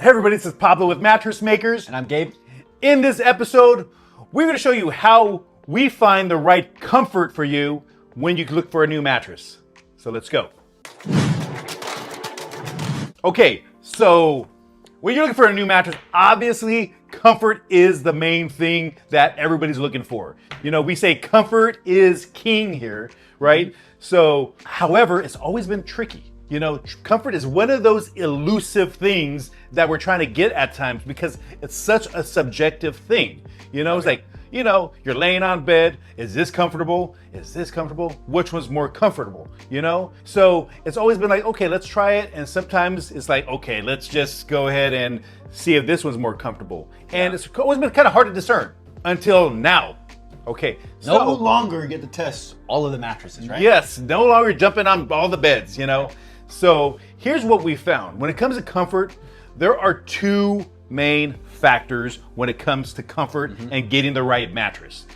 Hey everybody, this is Pablo with Mattress Makers. And I'm Gabe. In this episode, we're going to show you how we find the right comfort for you when you look for a new mattress. So let's go. Okay, so when you're looking for a new mattress, obviously comfort is the main thing that everybody's looking for. You know, we say comfort is king here, right? So, however, it's always been tricky. You know, comfort is one of those elusive things that we're trying to get at times because it's such a subjective thing. You know, it's like, you know, you're laying on bed. Is this comfortable? Is this comfortable? Which one's more comfortable? You know? So it's always been like, okay, let's try it. And sometimes it's like, okay, let's just go ahead and see if this one's more comfortable. And it's always been kind of hard to discern until now. Okay. So, no longer get to test all of the mattresses, right? Yes. No longer jumping on all the beds, you know? So here's what we found. When it comes to comfort, there are two main factors when it comes to comfort and getting the right mattress.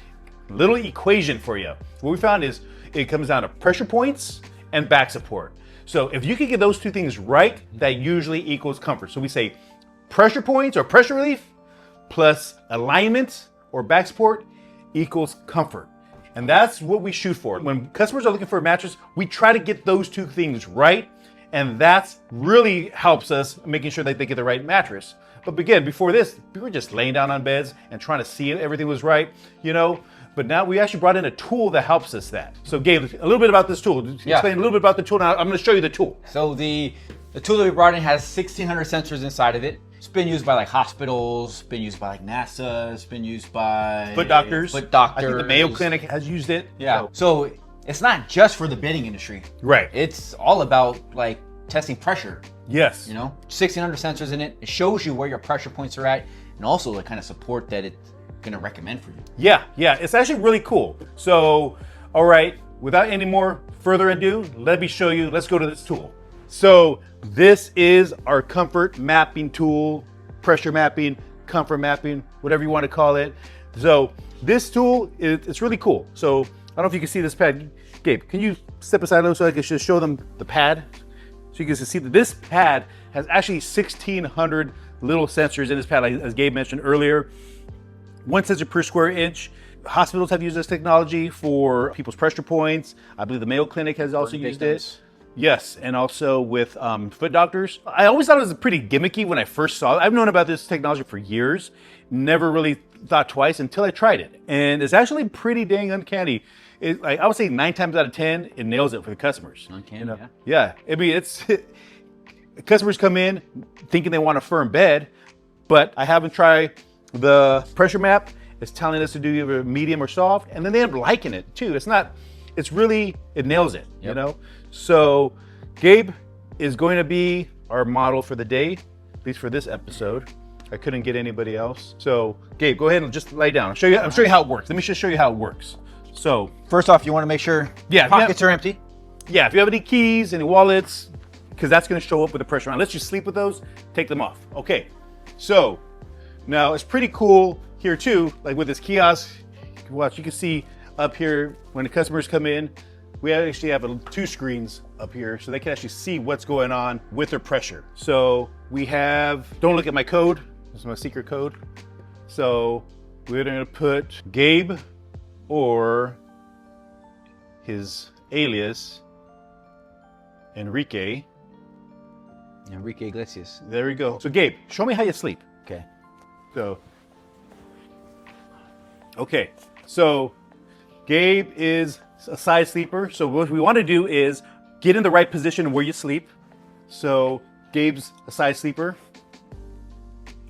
Little equation for you. What we found is it comes down to pressure points and back support. So if you can get those two things right, that usually equals comfort. So we say pressure points or pressure relief plus alignment or back support equals comfort. And that's what we shoot for. When customers are looking for a mattress, we try to get those two things right. And that's really helps us making sure that they get the right mattress. But again, before this, we were just laying down on beds and trying to see if everything was right, you know. But now we actually brought in a tool that helps us that. So Gabe, a little bit about this tool. Explain a little bit about the tool. Now I'm going to show you the tool. So the tool that we brought in has 1,600 sensors inside of it. It's been used by like hospitals, been used by like NASA, it's been used by foot doctors. I think the Mayo Clinic has used it. Yeah. So it's not just for the bedding industry. Right. It's all about like testing pressure. Yes. You know, 1,600 sensors in it. It shows you where your pressure points are at and also the kind of support that it's going to recommend for you. Yeah. It's actually really cool. So, all right, without any more further ado, let me show you. Let's go to this tool. So this is our comfort mapping tool, pressure mapping, comfort mapping, whatever you want to call it. So this tool, it's really cool. So I don't know if you can see this pad. Gabe, can you step aside a little so I can just show them the pad? So you can see that this pad has actually 1,600 little sensors in this pad, like, as Gabe mentioned earlier. One sensor per square inch. Hospitals have used this technology for people's pressure points. I believe the Mayo Clinic has also used it. Yes, and also with foot doctors. I always thought it was pretty gimmicky when I first saw it. I've known about this technology for years. Never really thought twice until I tried it. And it's actually pretty dang uncanny. I would say 9 times out of 10, it nails it for the customers. Uncanny, you know? Yeah. I mean, customers come in thinking they want a firm bed, but I haven't tried the pressure map. It's telling us to do either medium or soft, and then they end up liking it too. It nails it, you know? So Gabe is going to be our model for the day, at least for this episode. I couldn't get anybody else. So Gabe, go ahead and just lay down. I'm show you how it works. Let me just show you how it works. So first off, you want to make sure pockets are empty. Yeah, if you have any keys, any wallets, because that's going to show up with the pressure on. Let's just sleep with those, take them off. Okay, so now it's pretty cool here too, like with this kiosk. Watch, you can see up here when the customers come in, we actually have 2 screens up here so they can actually see what's going on with their pressure. So we have, don't look at my code, this is my secret code. So we're going to put Gabe or his alias, Enrique Iglesias. There we go. So Gabe, show me how you sleep. Okay. Okay, so Gabe is a side sleeper. So what we want to do is get in the right position where you sleep. So Gabe's a side sleeper.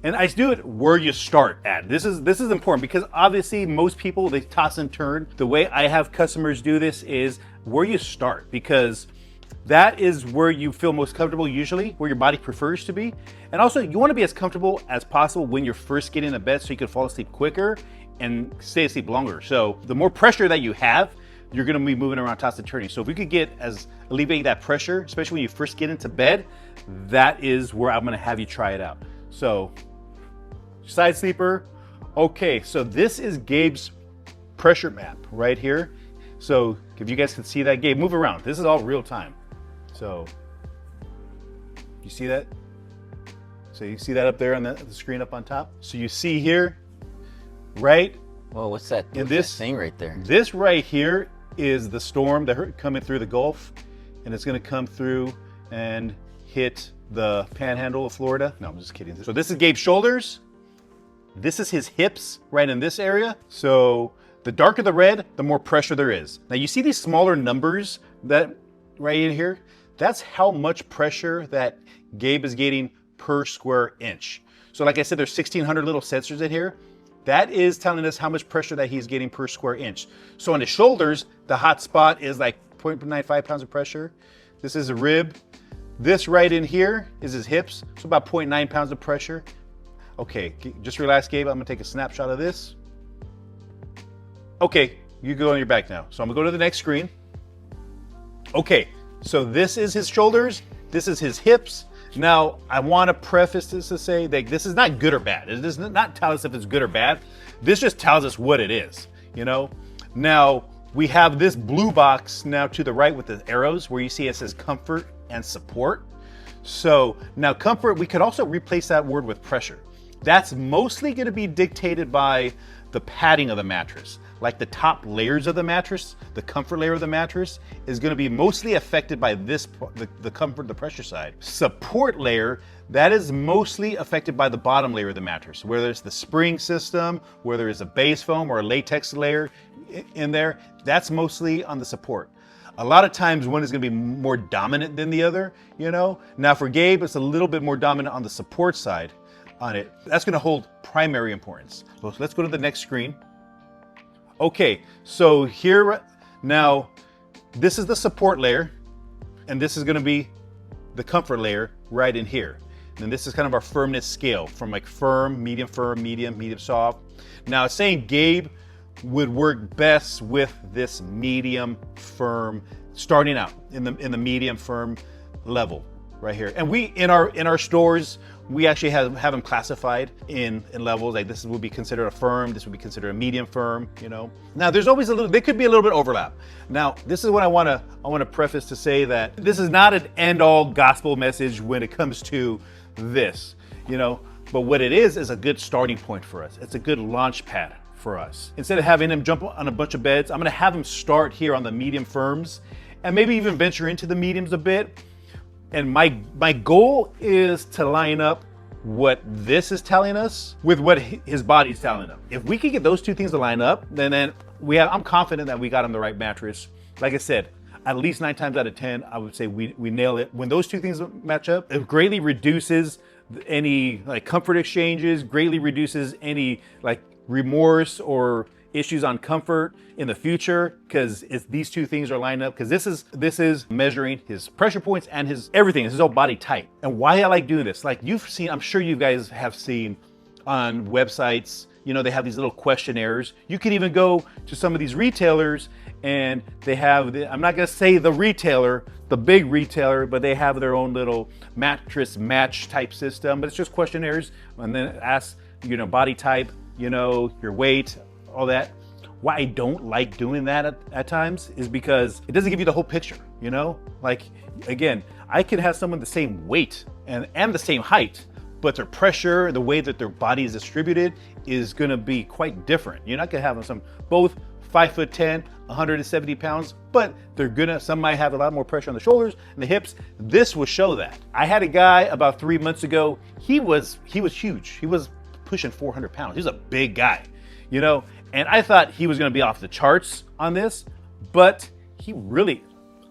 And I do it where you start at. This is important because obviously most people, they toss and turn. The way I have customers do this is where you start, because that is where you feel most comfortable usually, where your body prefers to be. And also you want to be as comfortable as possible when you're first getting into bed so you can fall asleep quicker and stay asleep longer. So the more pressure that you have, you're going to be moving around, tossing and turning. So if we could alleviate that pressure, especially when you first get into bed, that is where I'm going to have you try it out. So side sleeper. Okay, so this is Gabe's pressure map right here. So if you guys can see that, Gabe, move around. This is all real time. So you see that? So you see that up there on the screen up on top? So you see here, right? Whoa, what's that? In What's this that thing right there? This right here is the storm that coming through the Gulf, and it's going to come through and hit the panhandle of Florida. No, I'm just kidding. So this is Gabe's shoulders. This is his hips right in this area. So the darker the red, the more pressure there is. Now you see these smaller numbers that right in here? That's how much pressure that Gabe is getting per square inch. So like I said, there's 1,600 little sensors in here. That is telling us how much pressure that he's getting per square inch. So on his shoulders, the hot spot is like 0.95 pounds of pressure. This is a rib. This right in here is his hips, so about 0.9 pounds of pressure. Okay, just relax, Gabe. I'm gonna take a snapshot of this. Okay, you go on your back now. So I'm gonna go to the next screen. Okay, so this is his shoulders, this is his hips. Now, I want to preface this to say that this is not good or bad. It does not tell us if it's good or bad. This just tells us what it is, you know? Now, we have this blue box now to the right with the arrows where you see it says comfort and support. So now comfort, we could also replace that word with pressure. That's mostly going to be dictated by the padding of the mattress. Like the top layers of the mattress, the comfort layer of the mattress is going to be mostly affected by this, the comfort, the pressure side. Support layer, that is mostly affected by the bottom layer of the mattress, whether it's the spring system, whether it's a base foam or a latex layer in there, that's mostly on the support. A lot of times one is going to be more dominant than the other, you know? Now for Gabe, it's a little bit more dominant on the support side on it. That's going to hold primary importance. So let's go to the next screen. Okay, so here, now, this is the support layer, and this is gonna be the comfort layer right in here. And this is kind of our firmness scale from like firm, medium, medium soft. Now it's saying Gabe would work best with this medium firm, starting out in the medium firm level right here. And we, in our stores, we actually have them classified in levels. Like this would be considered a firm, this would be considered a medium firm, you know. Now there's always there could be a little bit of overlap. Now this is what I wanna preface to say that this is not an end-all gospel message when it comes to this, you know. But what it is a good starting point for us. It's a good launch pad for us. Instead of having him jump on a bunch of beds, I'm gonna have him start here on the medium firms and maybe even venture into the mediums a bit. And my goal is to line up what this is telling us with what his body's telling him. If we could get those two things to line up, then I'm confident that we got him the right mattress. Like I said, at least 9 times out of 10, I would say we nail it. When those two things match up, it greatly reduces any like comfort exchanges, greatly reduces any like remorse or issues on comfort in the future, because these two things are lined up, because this is measuring his pressure points and his everything, his whole body type. And why I like doing this, like you've seen, I'm sure you guys have seen on websites, you know, they have these little questionnaires. You can even go to some of these retailers and they have, I'm not gonna say the retailer, the big retailer, but they have their own little mattress match type system, but it's just questionnaires, and then ask, you know, body type, you know, your weight, all that. Why I don't like doing that at times is because it doesn't give you the whole picture, you know? Like, again, I could have someone the same weight and the same height, but their pressure, the way that their body is distributed is gonna be quite different. You're not gonna have them both 5'10", 170 pounds, but some might have a lot more pressure on the shoulders and the hips. This will show that. I had a guy about 3 months ago, he was huge. He was pushing 400 pounds. He's a big guy, you know? And I thought he was gonna be off the charts on this, but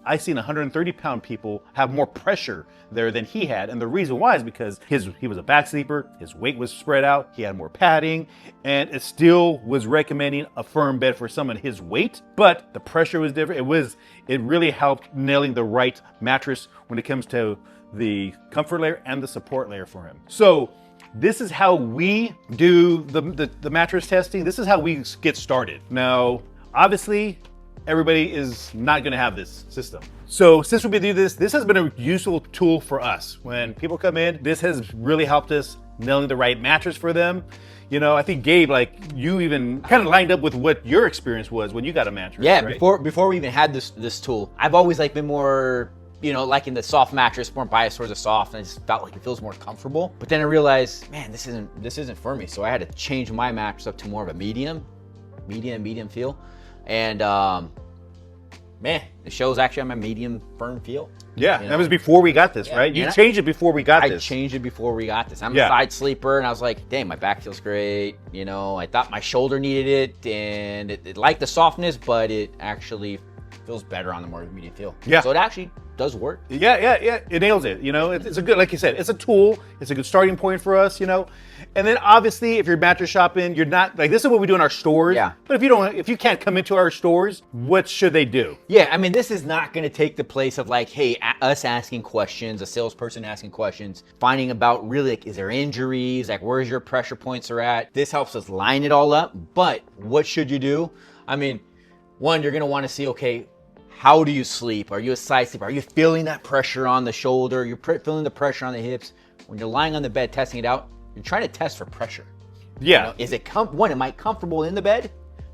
I seen 130-pound people have more pressure there than he had. And the reason why is because he was a back sleeper, his weight was spread out, he had more padding, and it still was recommending a firm bed for someone his weight, but the pressure was different. It really helped nailing the right mattress when it comes to the comfort layer and the support layer for him. So this is how we do the mattress testing. This is how we get started. Now, obviously, everybody is not gonna have this system. So since we do this has been a useful tool for us. When people come in, this has really helped us nailing the right mattress for them. You know, I think Gabe, like you even kind of lined up with what your experience was when you got a mattress. Yeah, right? before we even had this tool, I've always like been more you know, like in the soft mattress, more biased towards the soft, and I just felt like it feels more comfortable. But then I realized, man, this isn't for me. So I had to change my mattress up to more of a medium feel. And man, it shows actually on my medium firm feel. Yeah, you know? that was before we got this, right? You changed it before we got this. I changed it before we got this. I'm a side sleeper, and I was like, dang, my back feels great. You know, I thought my shoulder needed it, and it liked the softness, but it actually feels better on the more medium feel. Yeah. So it actually does work. Yeah. It nails it. You know, it's a good, like you said, it's a tool. It's a good starting point for us, you know. And then obviously, if you're mattress shopping, you're not, like, this is what we do in our stores. Yeah. But if you can't come into our stores, what should they do? Yeah, I mean, this is not going to take the place of like, hey, us asking questions, a salesperson asking questions, finding about really, like, is there injuries? Like, where's your pressure points are at? This helps us line it all up. But what should you do? I mean, one, you're going to want to see, okay, how do you sleep? Are you a side sleeper? Are you feeling that pressure on the shoulder? You're feeling the pressure on the hips. When you're lying on the bed testing it out, you're trying to test for pressure. Yeah. You know, is it am I comfortable in the bed?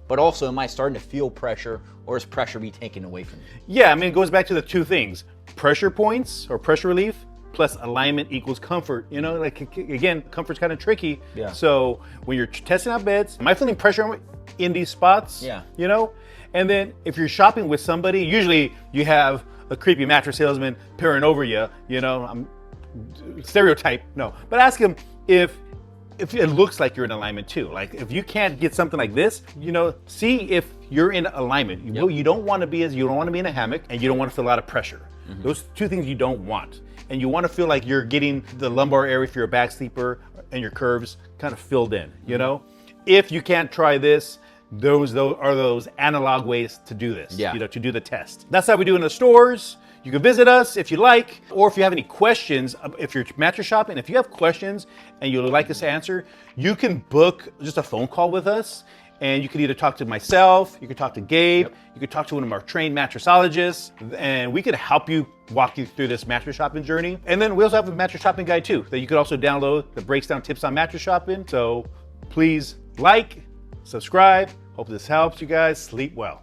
But also, am I starting to feel pressure, or is pressure be taken away from me? Yeah, I mean, it goes back to the two things: pressure points or pressure relief plus alignment equals comfort. You know, like, again, comfort's kind of tricky. Yeah. So when you're testing out beds, am I feeling pressure in these spots? Yeah. You know, and then if you're shopping with somebody, usually you have a creepy mattress salesman peering over you. You know, I'm stereotype, no, but ask him if it looks like you're in alignment too. Like, if you can't get something like this, you know, see if you're in alignment. You don't want to be in a hammock, and you don't want to feel a lot of pressure. Those two things you don't want. And you want to feel like you're getting the lumbar area if you're a back sleeper and your curves kind of filled in, you know? If you can't try this, those are those analog ways to do this, you know, to do the test. That's how we do in the stores. You can visit us if you like, or if you have any questions, if you're mattress shopping, if you have questions and you would like us to answer, you can book just a phone call with us, and you can either talk to myself, you can talk to Gabe, you can talk to one of our trained mattressologists, and we can help you walk you through this mattress shopping journey. And then we also have a mattress shopping guide too, that you could also download that breaks down tips on mattress shopping. So please like, subscribe. Hope this helps you guys. Sleep well.